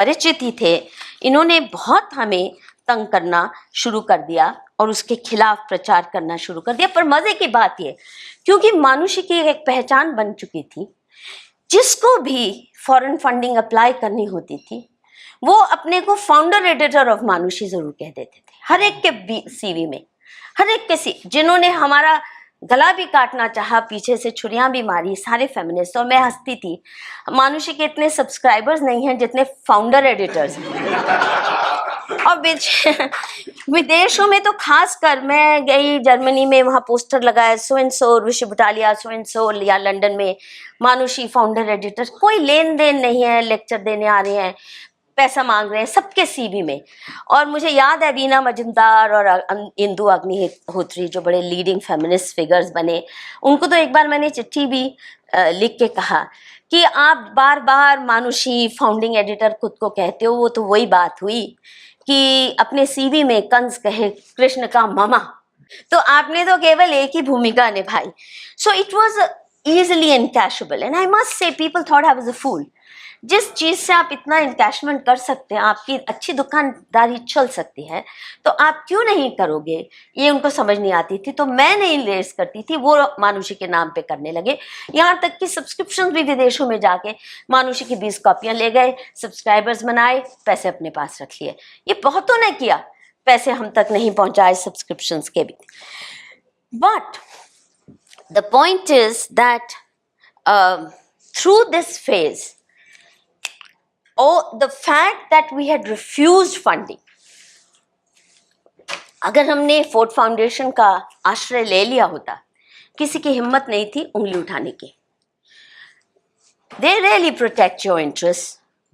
परिचित ही थे, इन्होंने बहुत हमें तंग करना शुरू कर दिया और उसके खिलाफ प्रचार करना शुरू कर दिया। पर मजे की बात ये, क्योंकि मानुषी की एक पहचान बन चुकी थी, जिसको भी फॉरेन फंडिंग अप्लाई करनी होती थी वो अपने को फाउंडर एडिटर ऑफ मानुषी जरूर कह देते थे। हर एक के सीवी में, हर एक के जिन्होंने हमारा गला भी काटना चाहा, पीछे से छुरियां भी मारी, सारे फेमिनिस्ट। और मैं हंसती थी, मानुषी के इतने सब्सक्राइबर्स नहीं हैं जितने फाउंडर एडिटर्स हैं। और विदेशों में तो खासकर, मैं गई जर्मनी में, वहाँ पोस्टर लगाया so and so Rishi Butalia so and so, या लंदन में मानुषी फाउंडर एडिटर। कोई लेन देन नहीं है, लेक्चर देने आ रहे हैं, पैसा मांग रहे हैं, सबके सीवी में। और मुझे याद है वीना मजुमदार और इंदु अग्निहोत्री जो बड़े लीडिंग फेमिनिस्ट फिगर्स बने, उनको तो एक बार मैंने चिट्ठी भी लिख के कहा कि आप बार बार मानुषी फाउंडिंग एडिटर खुद को कहते हो, वो तो वही बात हुई कि अपने सीवी में कंस कहे कृष्ण का मामा, तो आपने तो केवल एक ही भूमिका निभाई। So it was easily encashable and I must say people thought I was a fool। जिस चीज से आप इतना इनकैशमेंट कर सकते हैं, आपकी अच्छी दुकानदारी चल सकती है, तो आप क्यों नहीं करोगे, ये उनको समझ नहीं आती थी। तो मैं नहीं रेस करती थी, वो मानुषी के नाम पे करने लगे। यहाँ तक कि सब्सक्रिप्शन भी विदेशों में जाके मानुषी की 20 कॉपियां ले गए, सब्सक्राइबर्स बनाए, पैसे अपने पास रख लिए। ये बहुतों ने किया, पैसे हम तक नहीं पहुंचाए सब्सक्रिप्शंस के भी। But the point is that through this phase, the fact that we had refused funding, अगर हमने फोर्ड फाउंडेशन का आश्रय ले लिया होता, किसी की हिम्मत नहीं थी उंगली उठाने की। They really protect your interests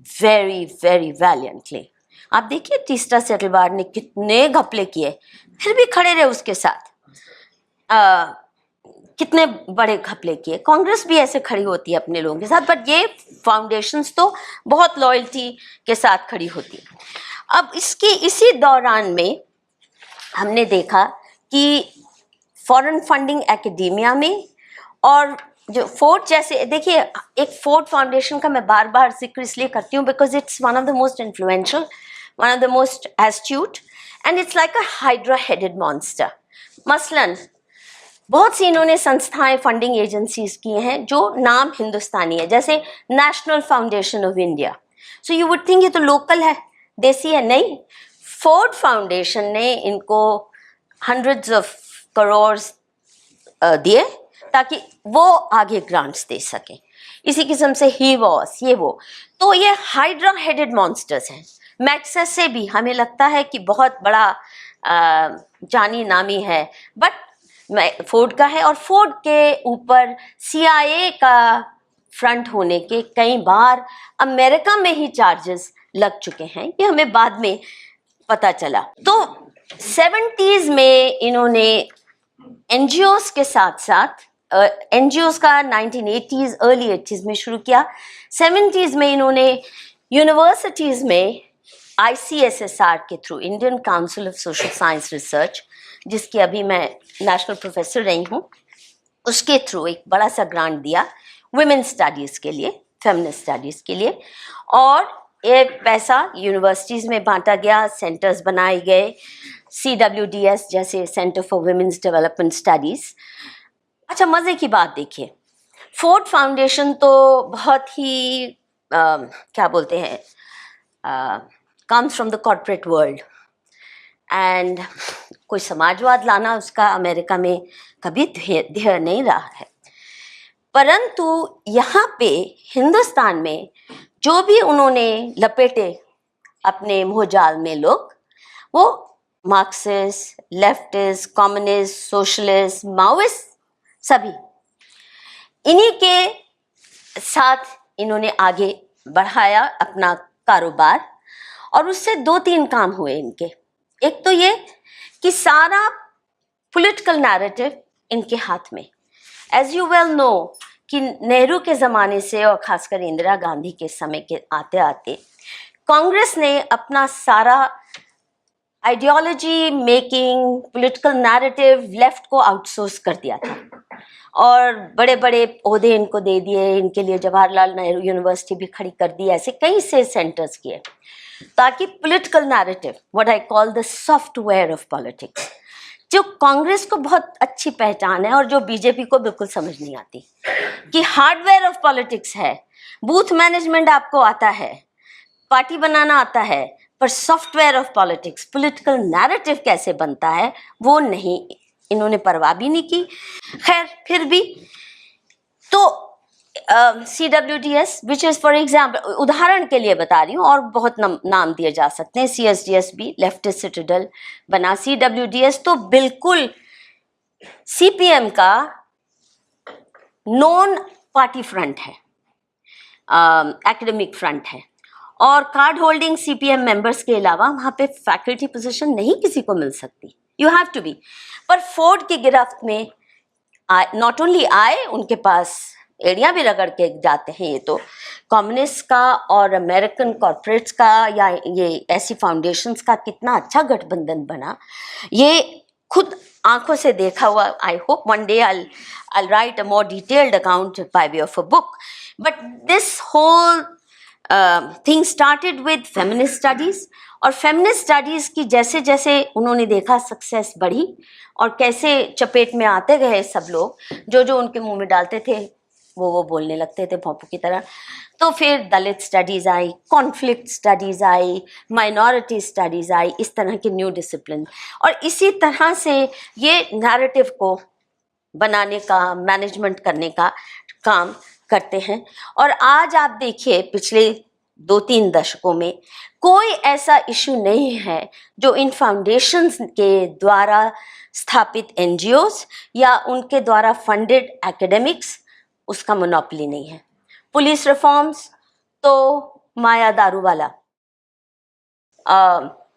very very valiantly। आप देखिए तीसरा सेटलवार ने कितने घपले किए, फिर भी खड़े रहे उसके साथ। कितने बड़े घपले किए। कांग्रेस भी ऐसे खड़ी होती है अपने लोगों के साथ, बट ये फाउंडेशंस तो बहुत लॉयल्टी के साथ खड़ी होती है। अब इसी दौरान में हमने देखा कि फॉरेन फंडिंग एकेडेमिया में, और जो फोर्ड जैसे, देखिए एक फोर्ड फाउंडेशन का मैं बार बार जिक्र इसलिए करती हूँ because it's one of the most influential, one of the most astute, and it's like a hydra headed monster. मसलन बहुत सी इन्होंने संस्थाएं, फंडिंग एजेंसीज की हैं जो नाम हिंदुस्तानी है, जैसे national foundation of India. So you would think ये तो लोकल है, देसी है, नहीं। फोर्ड फाउंडेशन ने इनको हंड्रेड्स ऑफ करोड़ दिए ताकि वो आगे ग्रांट्स दे सकें। इसी किस्म से ही वॉस, ये वो, तो ये हाइड्रा हेडेड मॉन्स्टर्स हैं। मैक्सेस से भी हमें लगता है कि बहुत बड़ा जानी नामी है, बट फोर्ड का है, और फोर्ड के ऊपर CIA का फ्रंट होने के कई बार अमेरिका में ही चार्जेस लग चुके हैं, ये हमें बाद में पता चला। तो 70s में इन्होंने NGOs के साथ साथ, NGOs का 1980s अर्ली 80s में शुरू किया। 70s में इन्होंने यूनिवर्सिटीज़ में ICSSR के through, Indian council of social science research, जिसकी अभी मैं नेशनल प्रोफेसर रही हूँ, उसके थ्रू एक बड़ा सा ग्रांट दिया वुमेन स्टडीज़ के लिए, फेमिनिस्ट स्टडीज़ के लिए, और ये पैसा यूनिवर्सिटीज़ में बांटा गया, सेंटर्स बनाए गए, CWDS जैसे centre for women's development studies. अच्छा, मज़े की बात देखिए, फोर्ड फाउंडेशन तो बहुत ही क्या बोलते हैं, comes from the corporate world, and कोई समाजवाद लाना उसका अमेरिका में कभी ध्येय नहीं रहा है। परंतु यहाँ पे हिंदुस्तान में जो भी उन्होंने लपेटे अपने मोहजाल में लोग, वो Marxist, leftist, communist, socialist, Maoist, सभी इन्हीं के साथ इन्होंने आगे बढ़ाया अपना कारोबार। और उससे 2-3 काम हुए इनके। एक तो ये कि सारा पॉलिटिकल नैरेटिव इनके हाथ में। एज यू वेल नो कि नेहरू के ज़माने से और ख़ासकर इंदिरा गांधी के समय के आते आते कांग्रेस ने अपना सारा ideology making, political narrative left को आउटसोर्स कर दिया था और बड़े बड़े ओहदे इनको दे दिए, इनके लिए जवाहरलाल नेहरू यूनिवर्सिटी भी खड़ी कर दी, ऐसे कई से सेंटर्स किए ताकि political narrative, what I call the software of politics, जो कांग्रेस को बहुत अच्छी पहचान है और जो बीजेपी को बिल्कुल समझ नहीं आती, कि हार्डवेयर ऑफ पॉलिटिक्स है, बूथ मैनेजमेंट आपको आता है, पार्टी बनाना आता है, पर software of politics, political narrative कैसे बनता है वो नहीं, इन्होंने परवाह भी नहीं की। खैर फिर भी तो CWDS which is for example, उदाहरण के लिए बता रही हूँ और बहुत नाम दिए जा सकते हैं, CSDS भी लेफ्टिस्ट सिटाडेल बना, CWDS तो बिल्कुल CPM का नॉन पार्टी फ्रंट है, एकेडमिक फ्रंट है, और कार्ड होल्डिंग CPM मेंबर्स के अलावा वहाँ पे फैकल्टी पोजीशन नहीं किसी को मिल सकती, यू हैव टू बी। पर फोर्ड की गिरफ्त में नॉट ओनली आए, उनके पास एड़ियाँ भी रगड़ के जाते हैं, ये तो कम्युनिस्ट का और अमेरिकन कॉर्पोरेट्स का या ये ऐसी फाउंडेशंस का कितना अच्छा गठबंधन बना, ये खुद आंखों से देखा हुआ। I hope one day I'll write a more detailed account by way of a book, but this whole thing started with feminist studies, और feminist studies की जैसे जैसे उन्होंने देखा सक्सेस बढ़ी और कैसे चपेट में आते गए सब लोग, जो जो उनके मुंह में डालते थे वो बोलने लगते थे भोंपू की तरह, तो फिर दलित स्टडीज़ आई, कॉन्फ्लिक्ट स्टडीज़ आई, माइनॉरिटी स्टडीज़ आई, इस तरह के न्यू डिसिप्लिन, और इसी तरह से ये नैरेटिव को बनाने का, मैनेजमेंट करने का काम करते हैं। और आज आप देखिए पिछले 2-3 दशकों में कोई ऐसा इशू नहीं है जो इन फाउंडेशंस के द्वारा स्थापित NGOs या उनके द्वारा फंडेड एकेडमिक्स, उसका मोनोपोली नहीं है। पुलिस रिफॉर्म्स तो माया दारूवाला,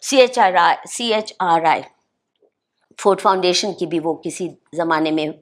CHRI, फोर्ड फाउंडेशन की भी वो किसी ज़माने में